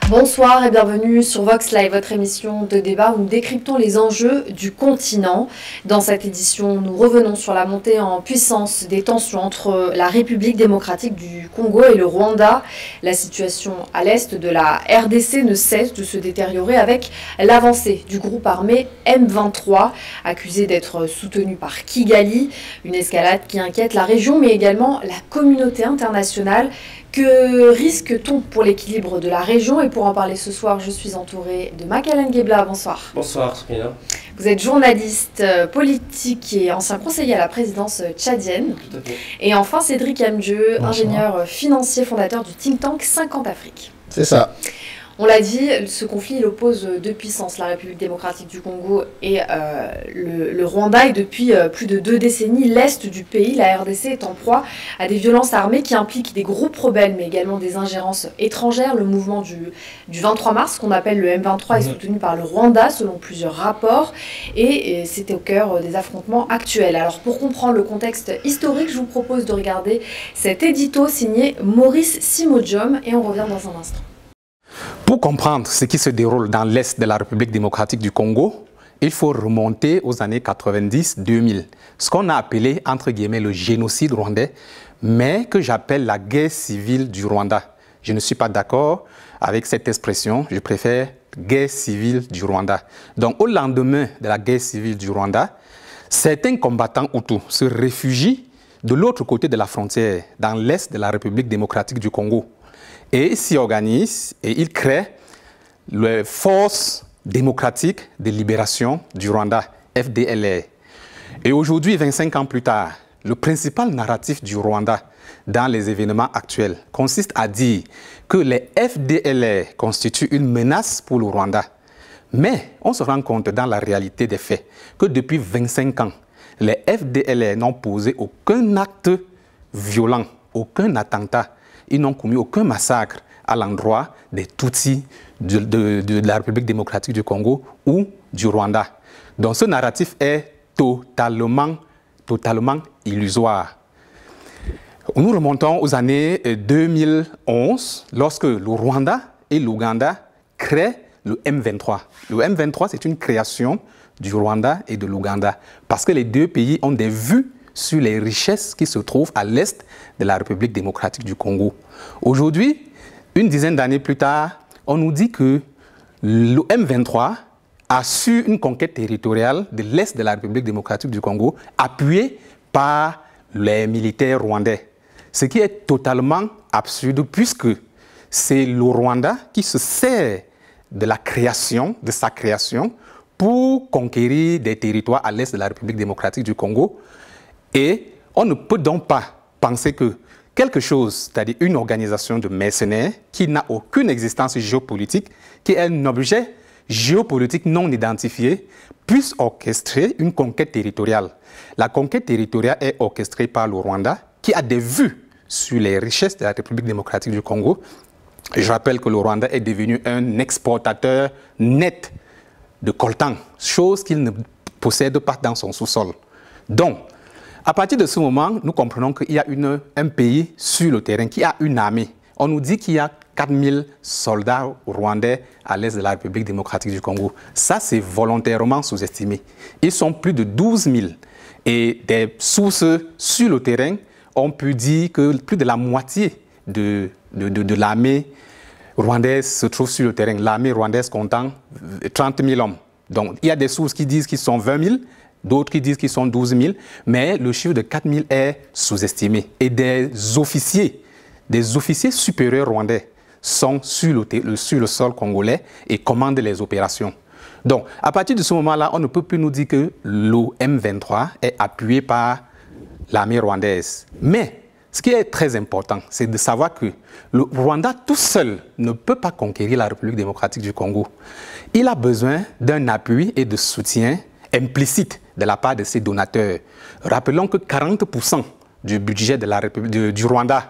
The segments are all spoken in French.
Bonsoir et bienvenue sur Vox Live, votre émission de débat où nous décryptons les enjeux du continent. Dans cette édition, nous revenons sur la montée en puissance des tensions entre la République démocratique du Congo et le Rwanda. La situation à l'est de la RDC ne cesse de se détériorer avec l'avancée du groupe armé M23, accusé d'être soutenu par Kigali. Une escalade qui inquiète la région mais également la communauté internationale. Que risque-t-on pour l'équilibre de la région? Et pour en parler ce soir, je suis entourée de Makalen Gebla. Bonsoir. Bonsoir, Spina. Vous êtes journaliste politique et ancien conseiller à la présidence tchadienne. Tout à fait. Et enfin, Cédric Amdieu, ingénieur financier, fondateur du think tank 50 Afrique. C'est ça. On l'a dit, ce conflit il oppose deux puissances, la République démocratique du Congo et le Rwanda. Et depuis plus de 2 décennies, l'Est du pays, la RDC, est en proie à des violences armées qui impliquent des groupes rebelles, mais également des ingérences étrangères. Le mouvement du 23 mars, qu'on appelle le M23, est soutenu par le Rwanda, selon plusieurs rapports. Et c'était au cœur des affrontements actuels. Alors, pour comprendre le contexte historique, je vous propose de regarder cet édito signé Maurice Simodium. Et on revient dans un instant. Pour comprendre ce qui se déroule dans l'Est de la République démocratique du Congo, il faut remonter aux années 90-2000, ce qu'on a appelé, entre guillemets, le génocide rwandais, mais que j'appelle la guerre civile du Rwanda. Je ne suis pas d'accord avec cette expression, je préfère guerre civile du Rwanda. Donc, au lendemain de la guerre civile du Rwanda, certains combattants Hutus se réfugient de l'autre côté de la frontière, dans l'Est de la République démocratique du Congo. Et ils s'y organisent et ils créent les Forces démocratiques de libération du Rwanda, FDLR. Et aujourd'hui, 25 ans plus tard, le principal narratif du Rwanda dans les événements actuels consiste à dire que les FDLR constituent une menace pour le Rwanda. Mais on se rend compte dans la réalité des faits que depuis 25 ans, les FDLR n'ont posé aucun acte violent, aucun attentat. Ils n'ont commis aucun massacre à l'endroit des Tutsis de la République démocratique du Congo ou du Rwanda. Donc ce narratif est totalement illusoire. Nous remontons aux années 2011, lorsque le Rwanda et l'Ouganda créent le M23. Le M23, c'est une création du Rwanda et de l'Ouganda, parce que les deux pays ont des vues sur les richesses qui se trouvent à l'est de la République démocratique du Congo. Aujourd'hui, une dizaine d'années plus tard, on nous dit que le M23 a su une conquête territoriale de l'est de la République démocratique du Congo, appuyée par les militaires rwandais. Ce qui est totalement absurde, puisque c'est le Rwanda qui se sert de sa création, pour conquérir des territoires à l'est de la République démocratique du Congo. Et on ne peut donc pas penser que quelque chose, c'est-à-dire une organisation de mercenaires qui n'a aucune existence géopolitique, qui est un objet géopolitique non identifié, puisse orchestrer une conquête territoriale. La conquête territoriale est orchestrée par le Rwanda, qui a des vues sur les richesses de la République démocratique du Congo. Je rappelle que le Rwanda est devenu un exportateur net de coltan, chose qu'il ne possède pas dans son sous-sol. Donc, à partir de ce moment, nous comprenons qu'il y a un pays sur le terrain qui a une armée. On nous dit qu'il y a 4000 soldats rwandais à l'est de la République démocratique du Congo. Ça, c'est volontairement sous-estimé. Ils sont plus de 12 000. Et des sources sur le terrain ont pu dire que plus de la moitié de l'armée rwandaise se trouve sur le terrain. L'armée rwandaise comptant 30 000 hommes. Donc, il y a des sources qui disent qu'ils sont 20 000. D'autres qui disent qu'ils sont 12 000, mais le chiffre de 4 000 est sous-estimé. Et des officiers supérieurs rwandais sont sur le sol congolais et commandent les opérations. Donc, à partir de ce moment-là, on ne peut plus nous dire que le M23 est appuyé par l'armée rwandaise. Mais ce qui est très important, c'est de savoir que le Rwanda tout seul ne peut pas conquérir la République démocratique du Congo. Il a besoin d'un appui et de soutien implicite de la part de ses donateurs. Rappelons que 40% du budget du Rwanda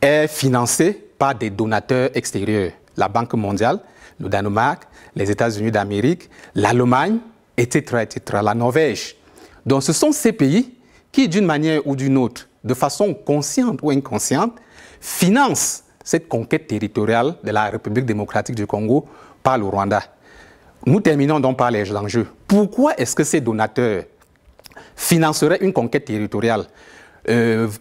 est financé par des donateurs extérieurs. La Banque mondiale, le Danemark, les États-Unis d'Amérique, l'Allemagne, etc., la Norvège. Donc ce sont ces pays qui, d'une manière ou d'une autre, de façon consciente ou inconsciente, financent cette conquête territoriale de la République démocratique du Congo par le Rwanda. Nous terminons donc par les enjeux. Pourquoi est-ce que ces donateurs financeraient une conquête territoriale,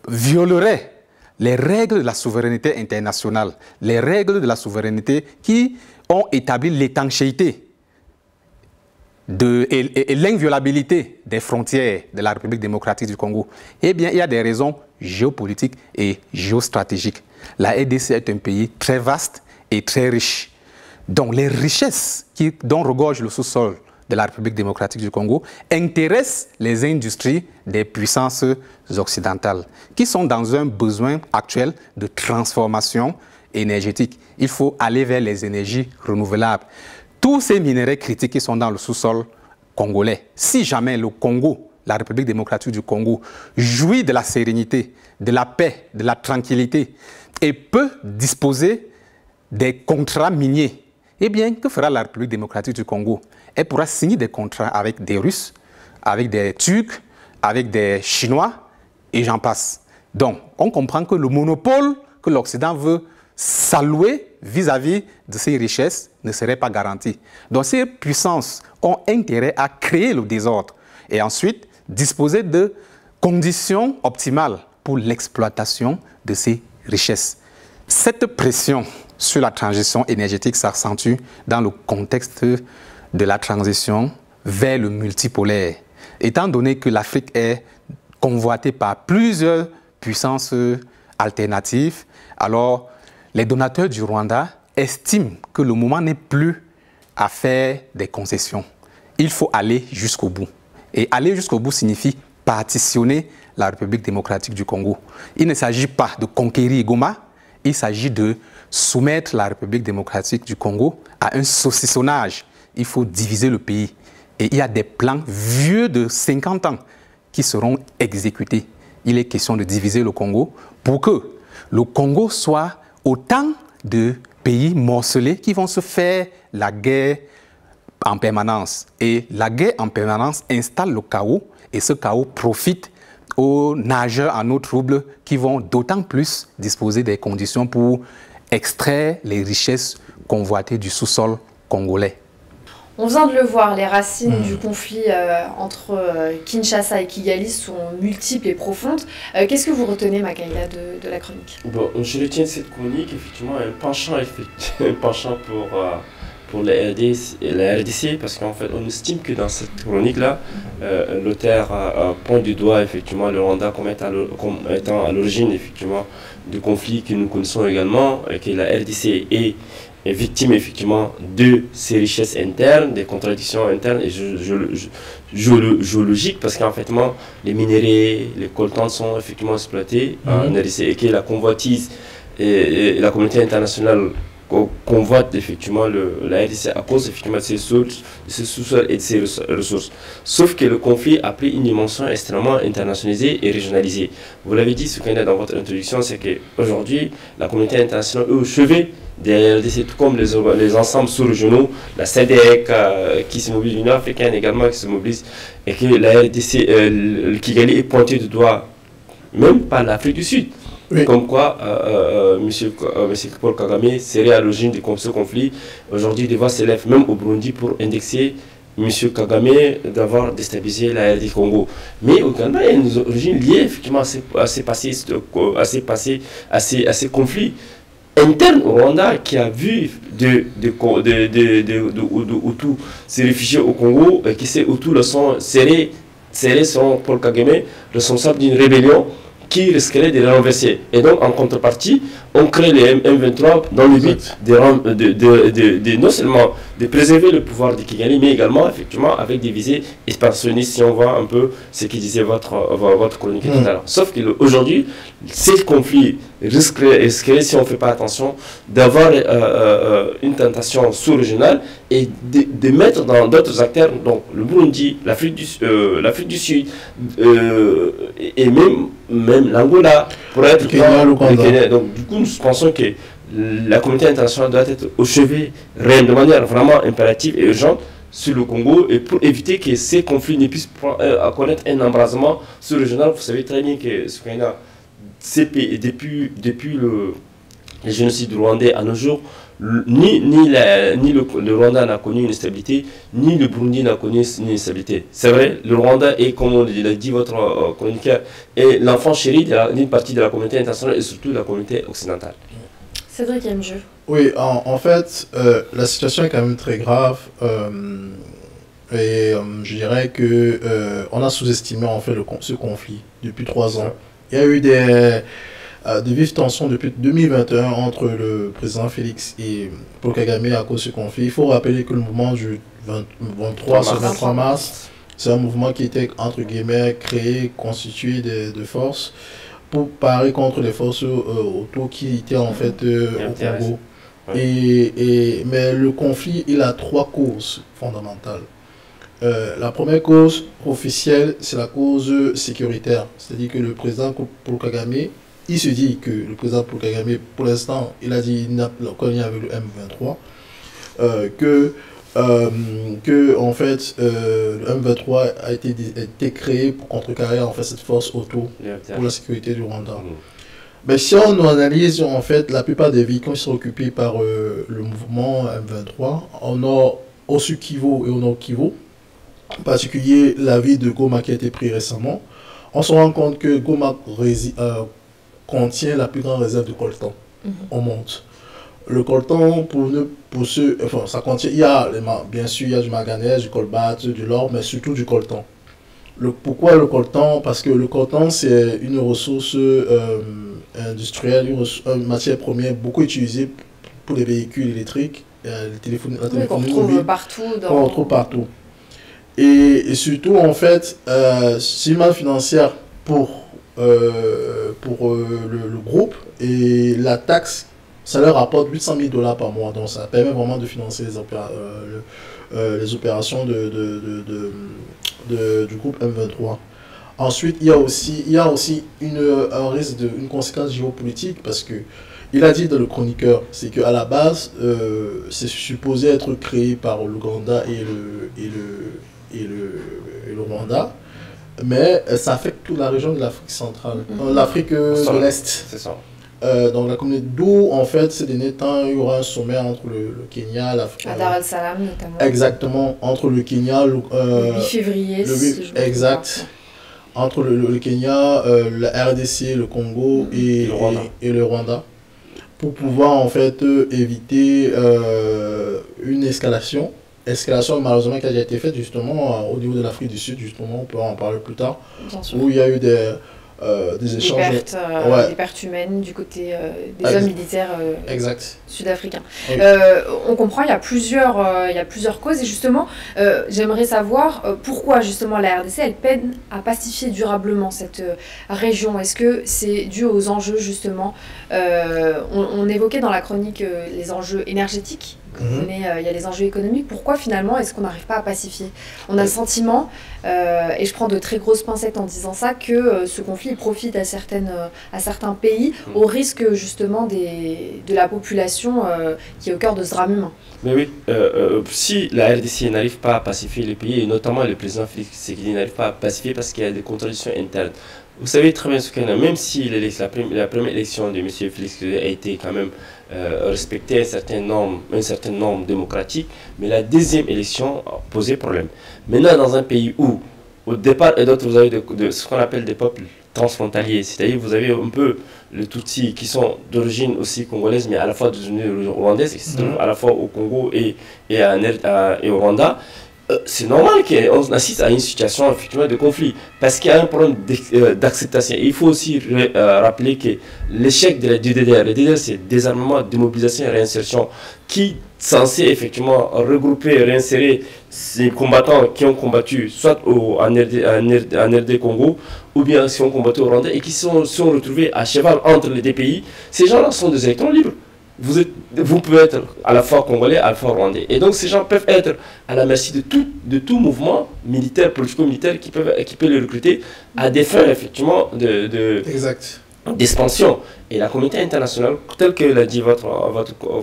violeraient les règles de la souveraineté internationale, les règles de la souveraineté qui ont établi l'étanchéité et l'inviolabilité des frontières de la République démocratique du Congo? Eh bien, il y a des raisons géopolitiques et géostratégiques. La RDC est un pays très vaste et très riche. Donc, les richesses dont regorge le sous-sol de la République démocratique du Congo intéressent les industries des puissances occidentales qui sont dans un besoin actuel de transformation énergétique. Il faut aller vers les énergies renouvelables. Tous ces minéraux critiques qui sont dans le sous-sol congolais, si jamais le Congo, la République démocratique du Congo, jouit de la sérénité, de la paix, de la tranquillité et peut disposer des contrats miniers, eh bien, que fera la République démocratique du Congo? Elle pourra signer des contrats avec des Russes, avec des Turcs, avec des Chinois, et j'en passe. Donc, on comprend que le monopole que l'Occident veut s'allouer vis-à-vis de ces richesses ne serait pas garanti. Donc, ces puissances ont intérêt à créer le désordre et ensuite disposer de conditions optimales pour l'exploitation de ces richesses. Cette pression sur la transition énergétique s'accentue dans le contexte de la transition vers le multipolaire. Étant donné que l'Afrique est convoitée par plusieurs puissances alternatives, alors les donateurs du Rwanda estiment que le moment n'est plus à faire des concessions. Il faut aller jusqu'au bout. Et aller jusqu'au bout signifie partitionner la République démocratique du Congo. Il ne s'agit pas de conquérir Goma, il s'agit de soumettre la République démocratique du Congo à un saucissonnage. Il faut diviser le pays. Et il y a des plans vieux de 50 ans qui seront exécutés. Il est question de diviser le Congo pour que le Congo soit autant de pays morcelés qui vont se faire la guerre en permanence. Et la guerre en permanence installe le chaos et ce chaos profite aux nageurs en eau trouble qui vont d'autant plus disposer des conditions pour extraire les richesses convoitées du sous-sol congolais. On vient de le voir, les racines du conflit entre Kinshasa et Kigali sont multiples et profondes. Qu'est-ce que vous retenez, Makaïla, de la chronique? Bon, je retiens de cette chronique, effectivement, un penchant pour la RDC, parce qu'en fait, on estime que dans cette chronique-là, l'auteur pointe du doigt, effectivement, le Rwanda comme étant à l'origine, effectivement, du conflit que nous connaissons également, et que la RDC est victime effectivement de ces richesses internes, des contradictions internes et géologiques, parce qu'en fait les minéraux, les coltans sont effectivement exploités en RDC et que la convoitise et la communauté internationale convoite effectivement la RDC à cause effectivement de ses sous-sols et de ses ressources. Sauf que le conflit a pris une dimension extrêmement internationalisée et régionalisée. Vous l'avez dit, Soukaina, dans votre introduction, c'est qu'aujourd'hui, la communauté internationale est au chevet des RDC, tout comme les ensembles sous-régionaux, la SADC qui se mobilise, l'Union africaine également qui se mobilise, et que la RDC, le Kigali est pointé du doigt, même par l'Afrique du Sud. Oui. Comme quoi, monsieur Paul Kagame serait à l'origine de ce conflit. Aujourd'hui, des voix s'élèvent même au Burundi pour indexer monsieur Kagame d'avoir déstabilisé la RD Congo. Mais au Ghana, il y a une origine liée effectivement à ces conflits internes au Rwanda qui a vu de Hutus se réfugier au Congo et qui ces Hutus le sont serrés selon Paul Kagame, responsable d'une rébellion qui risquerait de les renverser. Et donc, en contrepartie, on crée les M23 dans le but de non seulement de préserver le pouvoir de Kigali, mais également, effectivement, avec des visées expansionnistes, si on voit un peu ce que disait votre chronique tout à l'heure. Sauf qu'aujourd'hui, ces conflits risqueraient, si on ne fait pas attention, d'avoir une tentation sous-régionale et de mettre dans d'autres acteurs, donc le Burundi, l'Afrique du Sud, et même l'Angola, pour être le Kenya. Donc du coup, nous pensons que la communauté internationale doit être au chevet, de manière vraiment impérative et urgente, sur le Congo, et pour éviter que ces conflits ne puissent connaître un embrasement sous-régional. Vous savez très bien que depuis le génocide rwandais à nos jours, le Rwanda n'a connu une stabilité, ni le Burundi n'a connu une stabilité. C'est vrai, le Rwanda est, comme on l'a dit votre chroniqueur, est l'enfant chéri d'une partie de la communauté internationale et surtout de la communauté occidentale. Cédric Mjeu. Oui, en fait, la situation est quand même très grave. Je dirais que on a sous-estimé en fait ce conflit depuis 3 ans. Il y a eu de vives tensions depuis 2021 entre le président Félix et Paul Kagame à cause de ce conflit. Il faut rappeler que le mouvement du 23 mars, c'est un mouvement qui était entre guillemets créé, constitué de forces pour parer contre les forces autour qui étaient en fait au Congo. Mais le conflit, il a 3 causes fondamentales. La première cause officielle, c'est la cause sécuritaire. C'est-à-dire que le président Paul Kagame, il se dit que le président Paul Kagame, pour l'instant, il a dit, quand il y avait le M23, que en fait, le M23 a été créé pour contrecarrer en fait cette force auto pour la sécurité du Rwanda. Mais si on analyse en fait la plupart des villes qui sont occupées par le mouvement M23, au nord, au sud Kivu et au nord Kivu, en particulier la ville de Goma qui a été prise récemment, on se rend compte que Goma contient la plus grande réserve de coltan au monde. Le coltan, ça contient, bien sûr, il y a du manganèse, du colbate, du l'or, mais surtout du coltan. Pourquoi le coltan? Parce que le coltan, c'est une ressource industrielle, une matière première beaucoup utilisée pour les véhicules électriques, la téléphonie mobile. On retrouve partout. Et surtout, en fait, c'est une manne financière pour le groupe, et la taxe, ça leur rapporte 800 000 $ par mois. Donc ça permet vraiment de financer les opérations du groupe M23. Ensuite, il y a aussi un risque une conséquence géopolitique, parce que il a dit dans le chroniqueur, c'est qu'à la base, c'est supposé être créé par l'Ouganda et le Rwanda, mais ça affecte toute la région de l'Afrique centrale, l'Afrique de l'Est. C'est ça. Donc la communauté, d'où en fait ces derniers temps il y aura un sommet entre le Kenya, l'Afrique. À Dar el-Salam notamment. Exactement, entre le Kenya, le 8 février. Exact. Entre le Kenya, la RDC, le Congo et le Rwanda, pour pouvoir en fait éviter une escalation malheureusement qui a déjà été faite justement au niveau de l'Afrique du Sud, justement, on peut en parler plus tard, où il y a eu des échanges, des pertes humaines du côté des hommes militaires sud-africains. Oui. On comprend, il y a plusieurs causes, et justement, j'aimerais savoir pourquoi justement la RDC elle peine à pacifier durablement cette région. Est-ce que c'est dû aux enjeux justement, on évoquait dans la chronique les enjeux énergétiques, mais il y a les enjeux économiques. Pourquoi finalement est-ce qu'on n'arrive pas à pacifier? On a le sentiment, et je prends de très grosses pincettes en disant ça, que ce conflit profite à certains pays au risque justement de la population qui est au cœur de ce drame humain. Mais oui, si la RDC n'arrive pas à pacifier les pays, et notamment le président Félix Tshisekedi n'arrive pas à pacifier parce qu'il y a des contradictions internes. Vous savez très bien ce qu'il y a, même si la première élection de M. Félix a été quand même respectée un certain nombre démocratique, mais la deuxième élection posait problème. Maintenant, dans un pays où, au départ et d'autres, vous avez ce qu'on appelle des peuples transfrontaliers, c'est-à-dire vous avez un peu les Tutsis qui sont d'origine aussi congolaise, mais à la fois d'origine rwandaise, qui se trouvent à la fois au Congo et au Rwanda. C'est normal qu'on assiste à une situation effectivement de conflit, parce qu'il y a un problème d'acceptation. Il faut aussi rappeler que l'échec de la DDR, le DDR c'est désarmement, démobilisation et réinsertion, qui est censé effectivement regrouper, réinsérer ces combattants qui ont combattu soit en RD Congo, ou bien qui ont combattu au Rwanda et qui sont retrouvés à cheval entre les deux pays. Ces gens-là sont des électrons libres. Vous pouvez être à la fois congolais, à la fois rwandais. Et donc ces gens peuvent être à la merci de tout mouvement militaire, politico-militaire qui peut les recruter à des fins effectivement d'expansion. Et la communauté internationale, tel que l'a dit votre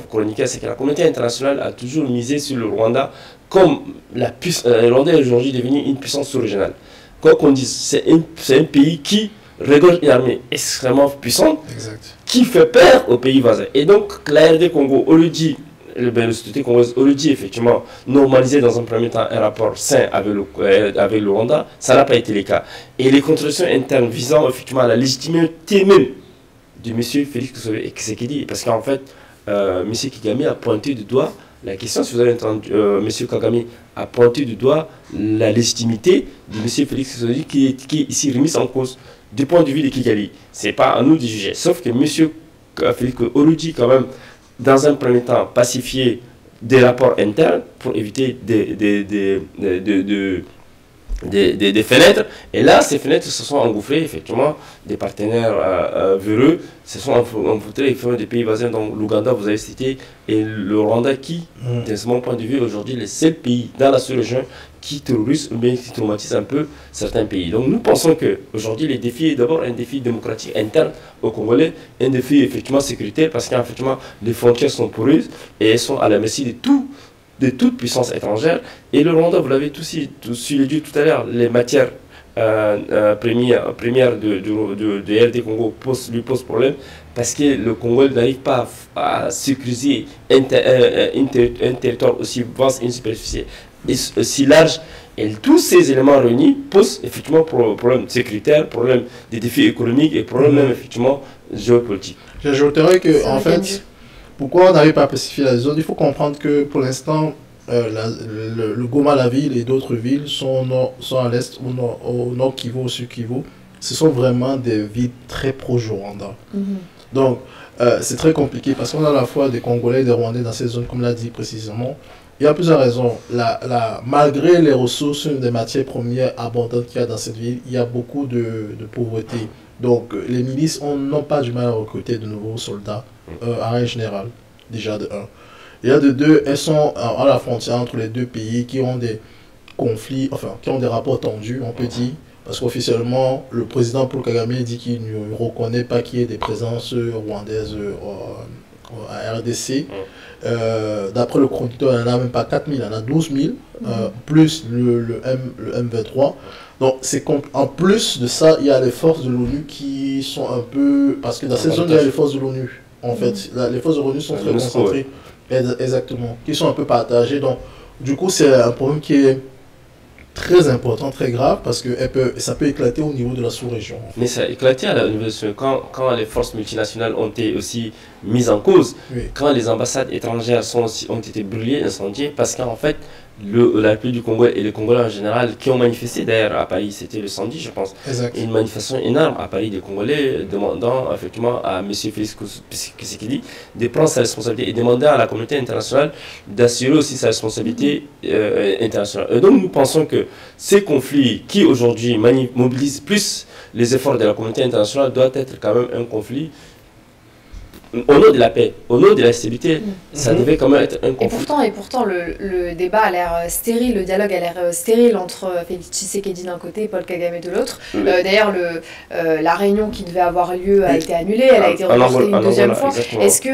chroniqueur, c'est que la communauté internationale a toujours misé sur le Rwanda comme le Rwanda est aujourd'hui devenu une puissance sous-régionale. Quoi qu'on dise, c'est un pays qui regorge une armée extrêmement puissante Exact. qui fait peur aux pays voisins. Et donc, la RD Congo, on le dit, le société congolaise, on le dit effectivement, normaliser dans un premier temps un rapport sain avec le Rwanda, ça n'a pas été le cas. Et les contradictions internes visant effectivement à la légitimité même de M. Félix Tshisekedi, parce qu'en fait, M. Kagame a pointé du doigt la question, si vous avez entendu, M. Kagame a pointé du doigt la légitimité de M. Félix Tshisekedi qui est ici remise en cause du point de vue de Kigali. Ce n'est pas à nous de juger. Sauf que M. Félix Tshisekedi, quand même, dans un premier temps, pacifier des rapports internes pour éviter des fenêtres. Et là, ces fenêtres se sont engouffrées, effectivement, des partenaires véreux se sont engouffrés des pays voisins, dont l'Ouganda, vous avez cité, et le Rwanda, qui, de mon point de vue, aujourd'hui, les seuls pays dans la sous-région qui terrorisent ou bien qui traumatisent un peu certains pays. Donc nous pensons qu'aujourd'hui, les défis, d'abord un défi démocratique interne au Congolais, un défi effectivement sécuritaire, parce qu'effectivement, les frontières sont poreuses et elles sont à la merci de toute puissance étrangère. Et le Rwanda, vous l'avez dit tout à l'heure, les matières premières de RD Congo lui posent problème, parce que le Congo n'arrive pas à sécuriser un territoire aussi vaste, une superficie si large. Et tous ces éléments réunis posent effectivement problème sécuritaire, problème des défis économiques et problème même effectivement géopolitique. J'ajouterais que en fait, pourquoi on n'arrive pas à pacifier la zone, il faut comprendre que pour l'instant, le Goma, la ville et d'autres villes sont à l'est, au nord Kivu, au sud Kivu. Ce sont vraiment des villes très proches du Rwanda. Donc, c'est très compliqué parce qu'on a à la fois des Congolais et des Rwandais dans ces zones, comme l'a dit précisément. Il y a plusieurs raisons. Malgré les ressources, des matières premières abondantes qu'il y a dans cette ville, il y a beaucoup de pauvreté. Donc, les milices n'ont pas du mal à recruter de nouveaux soldats, en règle générale, déjà de 1. Il y a de 2, elles sont à la frontière entre les deux pays qui ont des conflits, enfin, qui ont des rapports tendus, on peut dire. Parce qu'officiellement, le président Paul Kagame dit qu'il ne reconnaît pas qu'il y ait des présences rwandaises à RDC. D'après le chroniqueur, il n'y en a même pas 4 000, il y en a 12 000, plus le M23. Donc, en plus de ça, il y a les forces de l'ONU qui sont un peu... Parce que dans cette zone, il y a les forces de l'ONU. En fait, les forces de l'ONU sont très concentrées. Exactement. Qui sont un peu partagées. Donc, du coup, c'est un problème qui est très important, très grave, parce que ça peut éclater au niveau de la sous-région. Mais ça a éclaté à la niveau de quand les forces multinationales ont été aussi mises en cause, quand les ambassades étrangères ont été brûlées, incendiées, parce qu'en fait, la République du Congo et les Congolais en général, qui ont manifesté d'ailleurs à Paris, c'était le samedi, je pense, une manifestation énorme à Paris des Congolais demandant effectivement à M. Félix Tshisekedi de prendre sa responsabilité et demander à la communauté internationale d'assurer aussi sa responsabilité internationale. Et donc nous pensons que ces conflits qui aujourd'hui mobilisent plus les efforts de la communauté internationale doivent être quand même un conflit au nom de la paix, au nom de la stabilité. Ça devait quand même être un conflit. Et pourtant le débat a l'air stérile, le dialogue a l'air stérile entre Félix Tshisekedi d'un côté et Paul Kagame de l'autre. D'ailleurs, la réunion qui devait avoir lieu a été annulée, elle a été reportée une deuxième fois. Est-ce que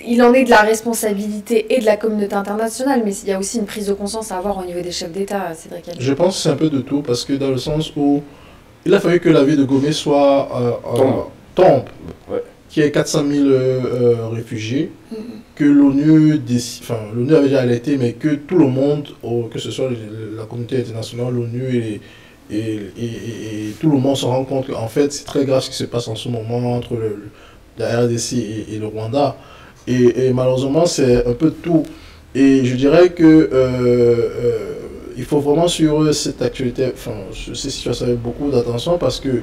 il en est de la responsabilité et de la communauté internationale, mais il y a aussi une prise de conscience à avoir au niveau des chefs d'État, Cédric? Je pense que c'est un peu de tout, parce que dans le sens où il a fallu que la ville de Gomé soit tombe, qui est 400 000 réfugiés, que l'ONU avait déjà alerté, mais que tout le monde, que ce soit la communauté internationale, l'ONU et tout le monde se rend compte qu'en fait c'est très grave ce qui se passe en ce moment entre la RDC et le Rwanda. Et malheureusement c'est un peu de tout. Et je dirais que il faut vraiment suivre cette actualité, sur ces situations avec beaucoup d'attention, parce que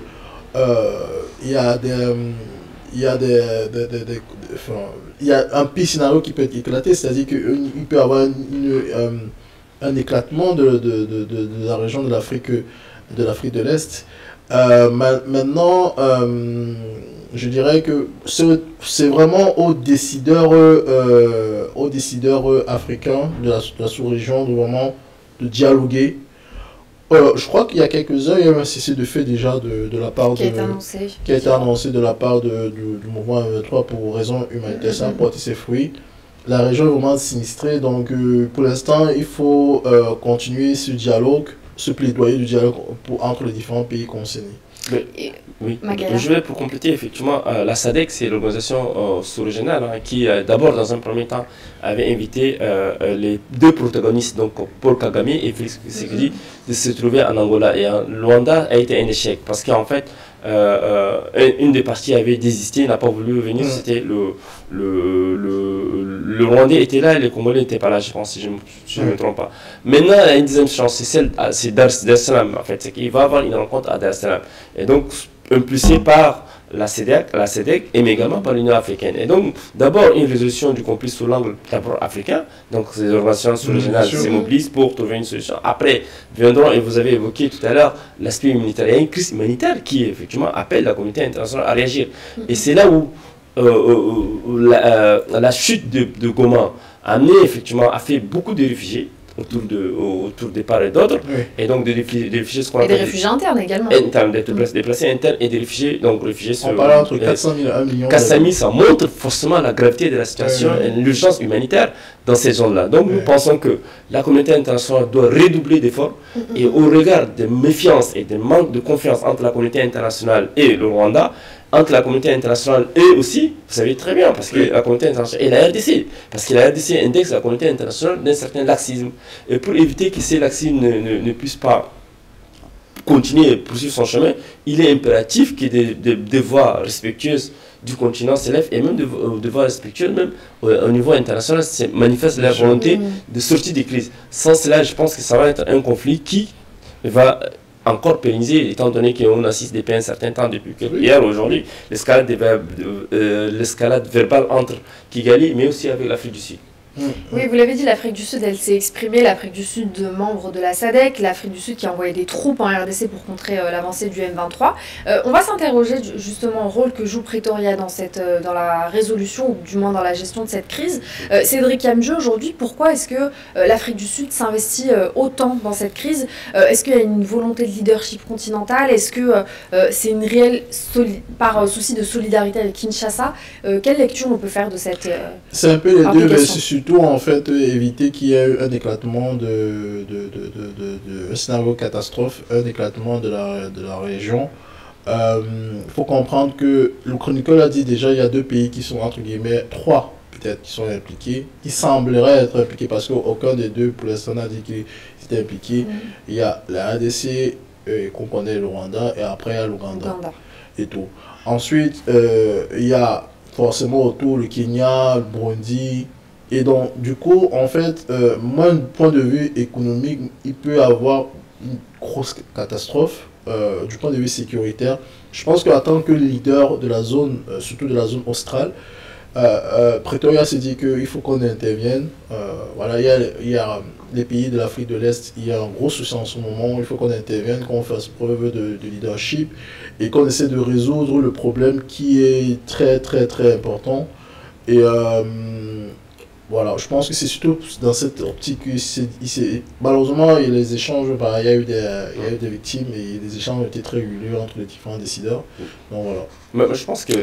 il y a un pire scénario qui peut être éclaté, c'est-à-dire qu'il peut y avoir un éclatement de la région de l'Afrique de l'Est. Maintenant, je dirais que c'est vraiment aux décideurs africains de la sous-région de dialoguer. Je crois qu'il y a quelques heures, il y a eu un cessez-le-feu déjà de la part qui a été annoncé de la part du mouvement M23 pour raison humanitaire. Ça a porté ses fruits. La région est vraiment sinistrée, donc pour l'instant, il faut continuer ce dialogue ce plaidoyer du dialogue entre les différents pays concernés. Oui, je vais pour compléter, effectivement, la SADC, c'est l'organisation sous-régionale qui, d'abord, dans un premier temps, avait invité les deux protagonistes, donc Paul Kagame et Félix Tshisekedi, de se trouver en Angola. Et Luanda a été un échec, parce qu'en fait, une des parties avait désisté, n'a pas voulu venir, c'était le Rwandais était là et les Congolais n'étaient pas là, je pense, si je ne me trompe pas. Maintenant, il y a une deuxième chance, c'est Dar es Salaam, en fait, c'est qu'il va avoir une rencontre à Dar es Salaam. Et donc, impulsé par la CEDEC et également par l'Union africaine. Et donc, d'abord, une résolution du conflit sous l'angle d'abord africain. Donc, ces organisations sous-régionales se mobilisent pour trouver une solution. Après, viendront, et vous avez évoqué tout à l'heure, l'aspect humanitaire. Il y a une crise humanitaire qui, effectivement, appelle la communauté internationale à réagir. Et c'est là où la chute de Goma a fait beaucoup de réfugiés autour des parts et d'autres, et donc des réfugiés, ce qu'on appelle des réfugiés internes également. Internes, des déplacés internes et des réfugiés, donc réfugiés. On parle entre 400 000 et 1 million. 400 000, ça montre forcément la gravité de la situation et l'urgence humanitaire dans ces zones-là. Donc nous pensons que la communauté internationale doit redoubler d'efforts et au regard de méfiance et de manque de confiance entre la communauté internationale et le Rwanda, entre la communauté internationale et aussi, vous savez très bien, parce que la communauté internationale et la RDC, parce que la RDC indexe la communauté internationale d'un certain laxisme. Et pour éviter que ces laxismes ne puissent pas continuer et poursuivre son chemin, il est impératif que des voix respectueuses du continent s'élèvent et même des voix respectueuses, même au niveau international, manifestent la volonté de sortir des crises. Sans cela, je pense que ça va être un conflit qui va encore pérennisé, étant donné qu'on assiste depuis un certain temps, depuis hier, aujourd'hui, l'escalade verbale entre Kigali, mais aussi avec l'Afrique du Sud. Oui, vous l'avez dit, l'Afrique du Sud, elle s'est exprimée, l'Afrique du Sud, membre de la SADC, l'Afrique du Sud qui a envoyé des troupes en RDC pour contrer l'avancée du M23. On va s'interroger justement au rôle que joue Pretoria dans la résolution, ou du moins dans la gestion de cette crise. Cédric Amjeu, aujourd'hui, pourquoi est-ce que l'Afrique du Sud s'investit autant dans cette crise? Est-ce qu'il y a une volonté de leadership continental? Est-ce que c'est une réelle, par souci de solidarité avec Kinshasa? Quelle lecture on peut faire de cette C'est un peu les deux, mais c'est surtout en fait éviter qu'il y ait un éclatement un scénario catastrophe, un éclatement de la région. Faut comprendre que le chroniqueur a dit déjà, il y a deux pays qui sont entre guillemets, trois peut-être qui sont impliqués, qui sembleraient être impliqués parce qu'aucun des deux pour l'instant n'a dit qu'il était impliqué. Il y a la RDC qu'on connaît, le Rwanda, et après il y a l'Ouganda et tout. Ensuite, il y a forcément autour le Kenya, le Burundi. Et donc, du coup, en fait, moi, du point de vue économique, il peut y avoir une grosse catastrophe du point de vue sécuritaire. Je pense qu'en tant que leader de la zone, surtout de la zone australe, Pretoria s'est dit qu'il faut qu'on intervienne. Voilà, il y a les pays de l'Afrique de l'Est, il y a un gros souci en ce moment, il faut qu'on intervienne, qu'on fasse preuve de leadership et qu'on essaie de résoudre le problème qui est très, très, très important. Et voilà, je pense que c'est surtout dans cette optique que malheureusement, il y a les échanges, il y a eu des victimes et les échanges ont été très réguliers entre les différents décideurs. Donc voilà. Mais je pense que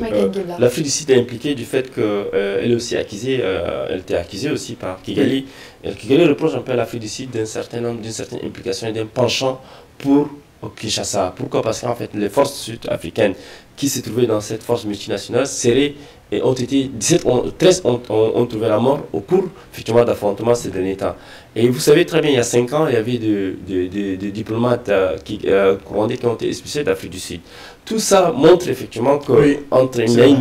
l'Afrique du Sud est impliquée du fait qu'elle est aussi accusée, elle était accusée aussi par Kigali. Et Kigali reproche un peu à l'Afrique du Sud d'une certaine implication et d'un penchant pour Kinshasa. Pourquoi? Parce qu'en fait, les forces sud-africaines qui se trouvaient dans cette force multinationale seraient et ont été 13 ont trouvé la mort au cours effectivement d'affrontements ces derniers temps. Et vous savez très bien, il y a 5 ans, il y avait des diplomates rwandais qui ont été expulsés d'Afrique du Sud. Tout ça montre effectivement qu'il y a une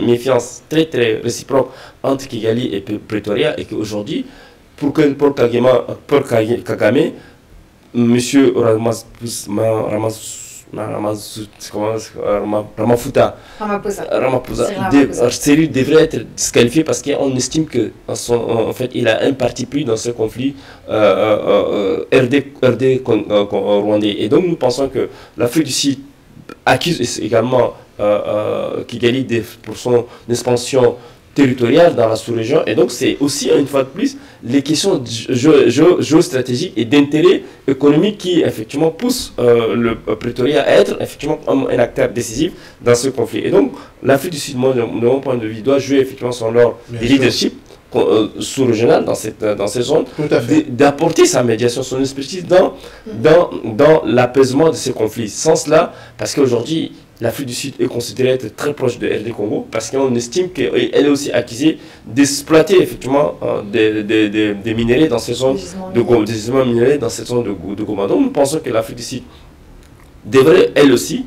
méfiance très très réciproque entre Kigali et Pretoria et qu'aujourd'hui, pour Kagame, M. Ramaphosa devrait être disqualifié parce qu'on estime que en fait, il a un parti pris dans ce conflit RD rwandais. Et donc nous pensons que l'Afrique du Sud accuse également Kigali pour son expansion territoriale dans la sous-région, et donc c'est aussi une fois de plus les questions géostratégiques et d'intérêt économique qui effectivement poussent le Pretoria à être effectivement un acteur décisif dans ce conflit. Et donc l'Afrique du Sud, de mon point de vue, doit jouer effectivement son rôle de leadership, sous-régionale dans ces zones, d'apporter sa médiation, son expertise dans l'apaisement de ces conflits. Sans cela, parce qu'aujourd'hui, l'Afrique du Sud est considérée être très proche de RD Congo, parce qu'on estime qu'elle est aussi accusée d'exploiter effectivement des minéraux dans ces zones des gisements minéraux dans cette zone de Goma. Donc nous pensons que l'Afrique du Sud devrait elle aussi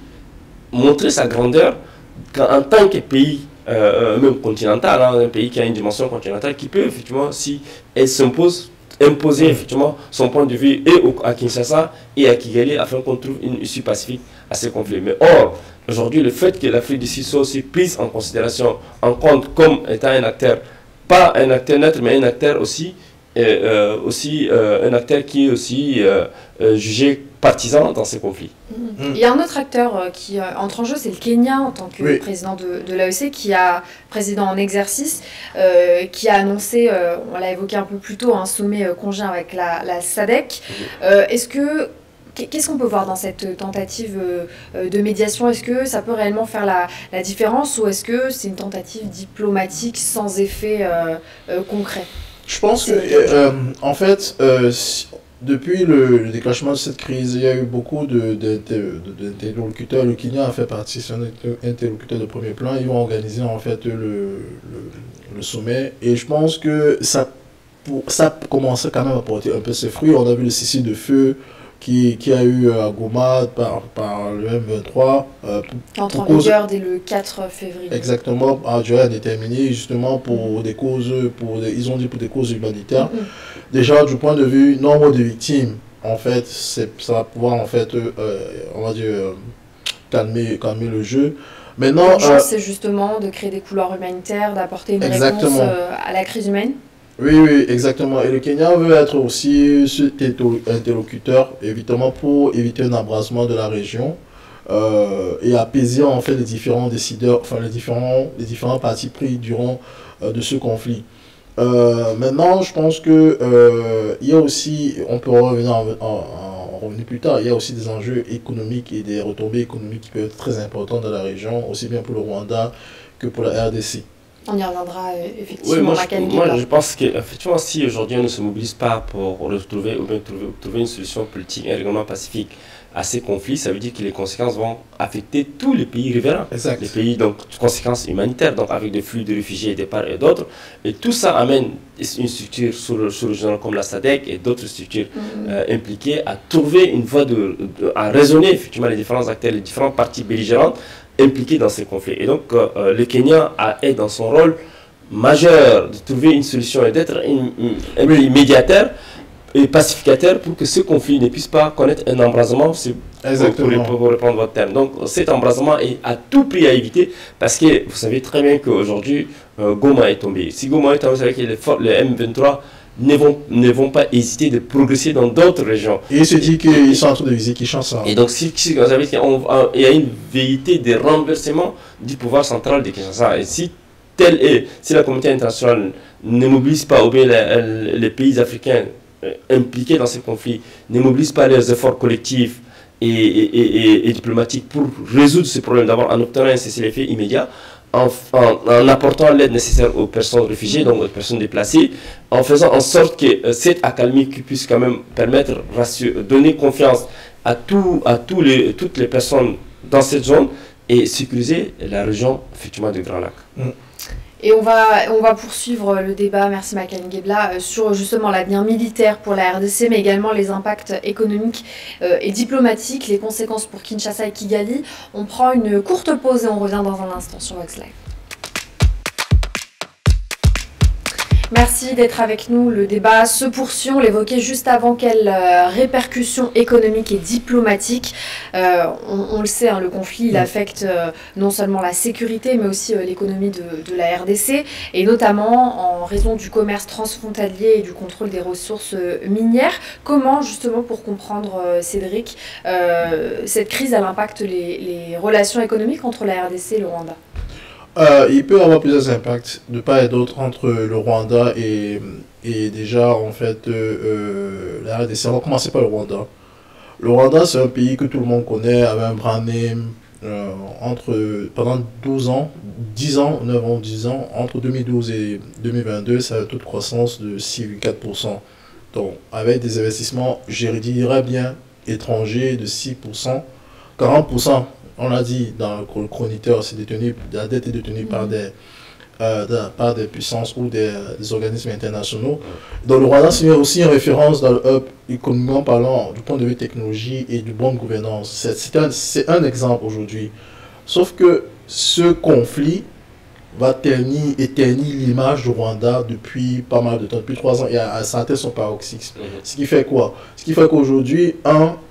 montrer sa grandeur en tant que pays même continental, un pays qui a une dimension continentale, qui peut effectivement, si elle s'impose, imposer effectivement son point de vue et à Kinshasa et à Kigali afin qu'on trouve une issue pacifique à ces conflits. Mais or, aujourd'hui, le fait que l'Afrique du Sud soit aussi prise en considération, en compte comme étant un acteur, pas un acteur neutre, mais un acteur aussi, un acteur qui est aussi jugé partisan dans ces conflits. Il y a un autre acteur qui entre en jeu, c'est le Kenya en tant que président de l'AEC, président en exercice, qui a annoncé, on l'a évoqué un peu plus tôt, un sommet conjoint avec la SADC. Qu'est-ce qu'on peut voir dans cette tentative de médiation? Est-ce que ça peut réellement faire la différence, ou est-ce que c'est une tentative diplomatique sans effet concret? Je pense que, en fait, depuis le déclenchement de cette crise, il y a eu beaucoup d'interlocuteurs. Le Kenya a fait partie, c'est un interlocuteur de premier plan. Ils ont organisé en fait le sommet. Et je pense que ça commençait quand même à porter un peu ses fruits. On a vu le cessez-le-feu qui a eu à Goma par le M23. Entre en vigueur dès le 4 février. Exactement, à durée indéterminée, justement pour des causes, ils ont dit pour des causes humanitaires. Déjà, du point de vue nombre de victimes, en fait, ça va pouvoir, en fait, on va dire, calmer le jeu. Maintenant, l'urgence, c'est justement de créer des couloirs humanitaires, d'apporter une réponse à la crise humaine. Oui, exactement. Et le Kenya veut être aussi cet interlocuteur, évidemment, pour éviter un embrasement de la région et apaiser en fait les différents décideurs, enfin les différents partis pris durant de ce conflit. Maintenant, je pense que il y a aussi, on peut revenir revenir plus tard, il y a aussi des enjeux économiques et des retombées économiques qui peuvent être très importantes dans la région, aussi bien pour le Rwanda que pour la RDC. On y reviendra effectivement. Oui, moi je pense qu'effectivement, si aujourd'hui on ne se mobilise pas pour retrouver ou bien trouver une solution politique et un règlement pacifique à ces conflits, ça veut dire que les conséquences vont affecter tous les pays riverains. Exact. Les pays, donc, conséquences humanitaires, donc avec des flux de réfugiés de part et d'autre. Et tout ça amène une structure sous-régionale comme la SADC et d'autres structures impliquées à trouver une voie à raisonner effectivement les différents acteurs, les différentes parties belligérantes impliqués dans ces conflits. Et donc, le Kenya est dans son rôle majeur de trouver une solution et d'être un médiateur et pacificateur pour que ce conflit ne puisse pas connaître un embrasement, pour répondre à votre terme. Donc, cet embrasement est à tout prix à éviter parce que vous savez très bien qu'aujourd'hui, Goma est tombé. Si Goma est tombé, vous savez que les M23 ne vont pas hésiter de progresser dans d'autres régions. Et il se dit qu'ils sont en train de viser Kinshasa. Et donc, si vous savez qu'il y a une vérité de renversement du pouvoir central de Kinshasa, et si la communauté internationale ne mobilise pas, ou bien les pays africains impliqués dans ces conflits ne mobilisent pas leurs efforts collectifs et diplomatiques pour résoudre ce problème, d'abord en obtenant un cessez-le-feu immédiat, en apportant l'aide nécessaire aux personnes réfugiées, donc aux personnes déplacées, en faisant en sorte que cette accalmie puisse quand même permettre, donner confiance à toutes les personnes dans cette zone et sécuriser la région effectivement du Grand Lac. Et on va poursuivre le débat, merci Makane Gebla, sur justement l'avenir militaire pour la RDC, mais également les impacts économiques et diplomatiques, les conséquences pour Kinshasa et Kigali. On prend une courte pause et on revient dans un instant sur Vox Live. Merci d'être avec nous. Le débat se poursuit. On l'évoquait juste avant. Quelles répercussions économiques et diplomatiques. On le sait, le conflit il affecte non seulement la sécurité, mais aussi l'économie de la RDC, et notamment en raison du commerce transfrontalier et du contrôle des ressources minières. Comment, justement, pour comprendre, Cédric, cette crise elle impacte les relations économiques entre la RDC et le Rwanda? Il peut y avoir plusieurs impacts de part et d'autre entre le Rwanda et déjà en fait la RDC. On va commencer par le Rwanda. Le Rwanda, c'est un pays que tout le monde connaît, avec un brand name, pendant 12 ans, 10 ans, 9 ans, 10 ans, entre 2012 et 2022, ça a un taux de croissance de 6,4%. Donc, avec des investissements, je dirais bien, étrangers de 6%, 40%, on l'a dit dans le chroniqueur, la dette est détenue par des puissances ou des organismes internationaux. Donc, le Rwanda, c'est aussi une référence dans le hub, économiquement parlant, du point de vue technologie et de bonne gouvernance. C'est un exemple aujourd'hui. Sauf que ce conflit va ternir l'image du Rwanda depuis pas mal de temps, depuis 3 ans, et ça atteint son paroxysme. Ce qui fait quoi? Ce qui fait qu'aujourd'hui,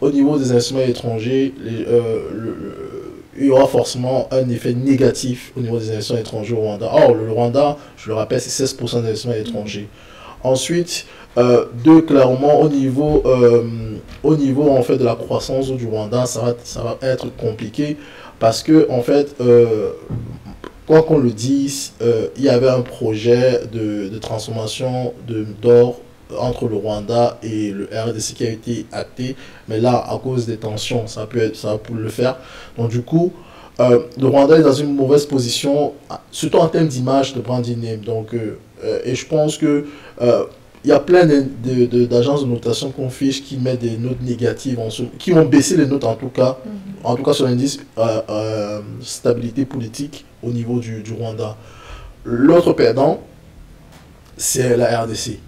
au niveau des instruments étrangers, il y aura forcément un effet négatif au niveau des investissements étrangers au Rwanda. Or, le Rwanda, je le rappelle, c'est 16% d'investissements étrangers. Ensuite, clairement, au niveau en fait, de la croissance du Rwanda, ça va être compliqué parce que, en fait, quoi qu'on le dise, il y avait un projet de transformation d'or entre le Rwanda et le RDC qui a été acté, mais là, à cause des tensions, ça va pour le faire. Donc du coup, le Rwanda est dans une mauvaise position, surtout en termes d'image, de branding name. Donc, et je pense que il y a plein d'agences de notation qu'on fiche qui mettent des notes négatives, qui ont baissé les notes en tout cas sur l'indice stabilité politique au niveau du Rwanda. L'autre perdant, c'est la RDC.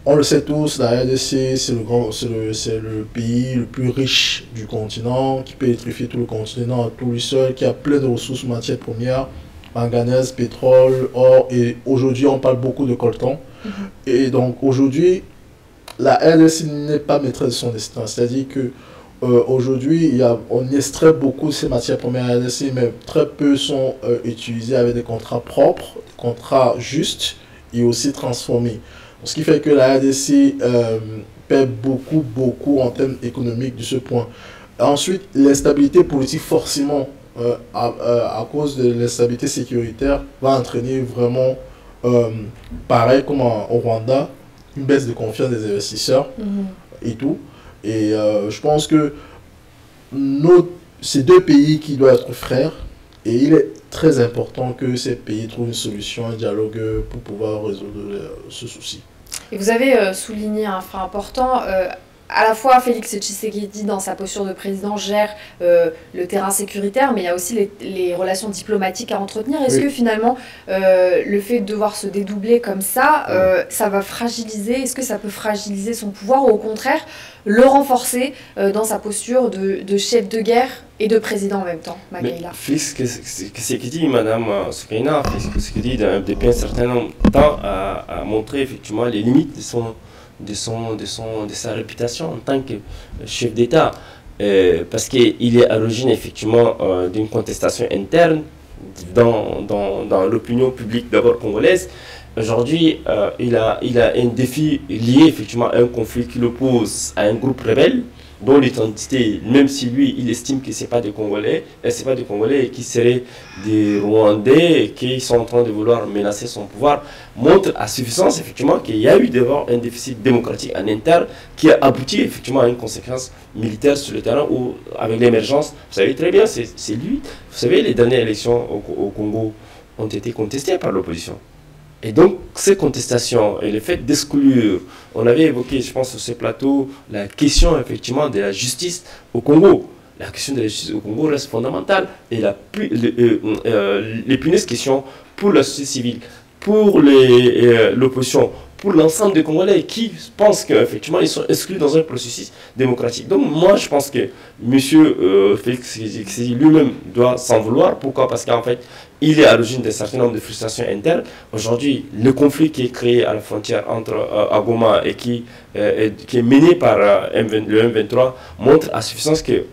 On le sait tous, la RDC, c'est le pays le plus riche du continent, qui peut électrifier tout le continent à tout lui seul, qui a plein de ressources matières premières, manganèse, pétrole, or, et aujourd'hui on parle beaucoup de coltan. Et donc aujourd'hui, la RDC n'est pas maîtresse de son destin, c'est-à-dire que aujourd'hui, on extrait beaucoup de ces matières premières à RDC, mais très peu sont utilisées avec des contrats propres, des contrats justes et aussi transformés. Ce qui fait que la RDC perd beaucoup en termes économiques de ce point. Ensuite, l'instabilité politique, forcément, à cause de l'instabilité sécuritaire, va entraîner vraiment, pareil comme au Rwanda, une baisse de confiance des investisseurs et tout. Et je pense que ces deux pays qui doivent être frères, et il est très important que ces pays trouvent une solution, un dialogue pour pouvoir résoudre ce souci. Et vous avez souligné un frein important. À la fois, Félix Tshisekedi, dans sa posture de président, gère le terrain sécuritaire, mais il y a aussi les relations diplomatiques à entretenir. Est-ce que finalement, le fait de devoir se dédoubler comme ça, ça va fragiliser, est-ce que ça peut fragiliser son pouvoir ou au contraire le renforcer dans sa posture de chef de guerre et de président en même temps, Magaïla? Félix Tshisekedi, Madame Soukaina, Félix Tshisekedi, depuis un certain temps, a montré effectivement les limites de sa réputation en tant que chef d'État, parce qu'il est à l'origine effectivement d'une contestation interne dans l'opinion publique d'abord congolaise. Aujourd'hui, il a un défi lié effectivement à un conflit qui l'oppose à un groupe rebelle dont l'identité, même si lui, il estime que ce n'est pas des Congolais, et qui seraient des Rwandais et qui sont en train de vouloir menacer son pouvoir, montre à suffisance effectivement qu'il y a eu d'abord un déficit démocratique en interne qui a abouti effectivement à une conséquence militaire sur le terrain où, avec l'émergence, vous savez très bien, c'est lui. Vous savez, les dernières élections au Congo ont été contestées par l'opposition. Et donc, ces contestations et le fait d'exclure, on avait évoqué, je pense, sur ce plateau, la question effectivement de la justice au Congo. La question de la justice au Congo reste fondamentale. Et l'épineuse question pour la société civile, pour l'opposition, pour l'ensemble des Congolais qui pensent qu'effectivement ils sont exclus dans un processus démocratique. Donc moi je pense que M. Félix Tshisekedi lui-même doit s'en vouloir. Pourquoi? Parce qu'en fait il est à l'origine d'un certain nombre de frustrations internes. Aujourd'hui, le conflit qui est créé à la frontière entre Goma et qui est mené par le M23 montre à suffisance que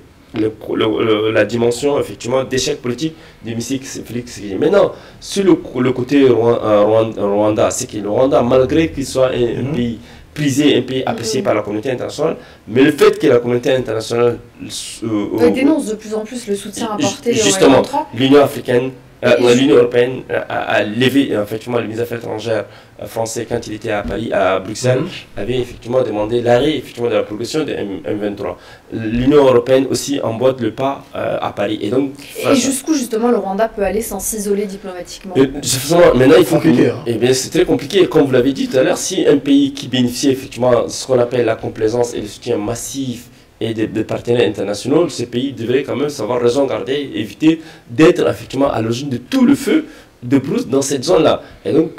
la dimension effectivement d'échec politique de M. Félix Tshisekedi. Maintenant, sur le côté Rwanda, c'est que le Rwanda, malgré qu'il soit un pays prisé, un pays apprécié par la communauté internationale, mais le fait que la communauté internationale dénonce de plus en plus le soutien apporté justement, l'Union africaine L'Union européenne a levé effectivement le ministre des Affaires étrangères français quand il était à Paris, à Bruxelles, avait effectivement demandé l'arrêt effectivement de la progression de M23. L'Union européenne aussi emboîte le pas à Paris. Et donc, et jusqu'où justement le Rwanda peut aller sans s'isoler diplomatiquement? Maintenant, il faut compliqué. Eh bien, c'est très compliqué. Comme vous l'avez dit tout à l'heure, si un pays qui bénéficie effectivement de ce qu'on appelle la complaisance et le soutien massif et des partenaires internationaux, ces pays devraient quand même savoir raison garder, éviter d'être effectivement à l'origine de tout le feu de brousse dans cette zone-là. Et donc,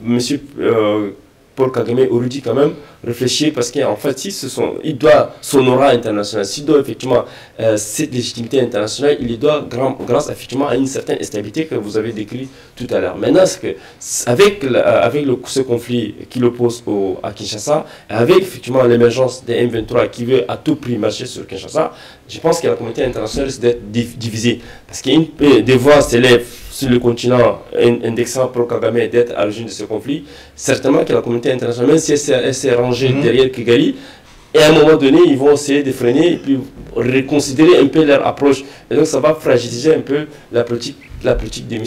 monsieur Paul Kagame aurait dit quand même réfléchir parce qu'en fait, il doit son aura international, s'il doit effectivement cette légitimité internationale, il doit grâce effectivement à une certaine stabilité que vous avez décrit tout à l'heure. Maintenant, avec ce conflit qui l'oppose à Kinshasa, avec effectivement l'émergence des M23 qui veut à tout prix marcher sur Kinshasa, je pense que la communauté internationale risque d'être divisée. Parce qu'il y a des voix s'élèvent sur le continent indexant pour Kagame d'être à l'origine de ce conflit. Certainement que la communauté internationale, même si elle s'est rangée derrière Kigali, et à un moment donné, ils vont essayer de freiner et puis reconsidérer un peu leur approche. Et donc ça va fragiliser un peu la politique de M.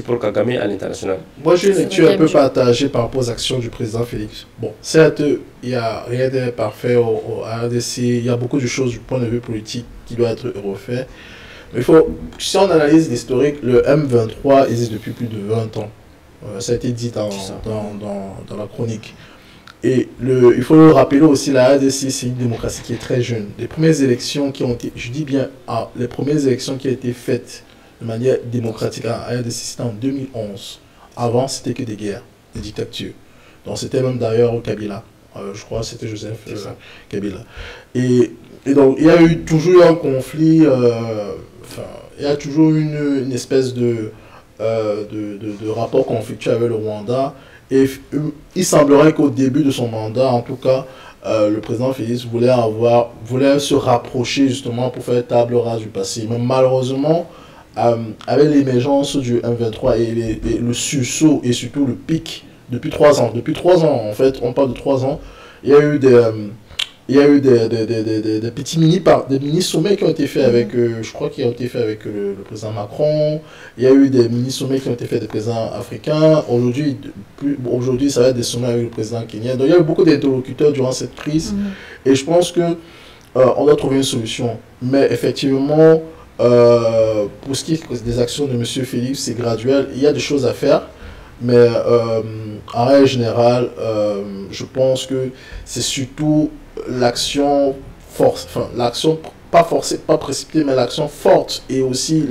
Paul Kagame à l'international. Moi j'ai une lecture un peu partagée par rapport aux actions du président Félix. Bon, certes, il n'y a rien de parfait au RDC, il y a beaucoup de choses du point de vue politique qui doivent être refait. Mais si on analyse l'historique, le M23 existe depuis plus de 20 ans. Ça a été dit dans la chronique. Et il faut le rappeler aussi, la RDC, c'est une démocratie qui est très jeune. Les premières élections qui ont été, je dis bien, les premières élections qui ont été faites de manière démocratique à la RDC, c'était en 2011. Avant, c'était que des guerres, des dictatures. Donc c'était même d'ailleurs au Kabila. Je crois que c'était Joseph Kabila. Et donc, il y a eu toujours un conflit, il y a toujours une espèce de rapport conflictuel avec le Rwanda. Et il semblerait qu'au début de son mandat, en tout cas, le président Félix voulait se rapprocher justement pour faire table rase du passé. Mais malheureusement, avec l'émergence du M23 et le sursaut et surtout le pic depuis 3 ans, en fait, on parle de 3 ans, il y a eu des petits mini-sommets qui ont été faits avec, je crois qu'ils ont été faits avec le président Macron. Il y a eu des mini-sommets qui ont été faits des présidents africains. Aujourd'hui, ça va être des sommets avec le président kenyan. Donc il y a eu beaucoup d'interlocuteurs durant cette crise. Et je pense que on doit trouver une solution. Mais effectivement, pour ce qui est des actions de M. Félix, c'est graduel. Il y a des choses à faire. Mais en règle générale, je pense que c'est surtout l'action force, enfin l'action pas forcée, pas précipitée, mais l'action forte et aussi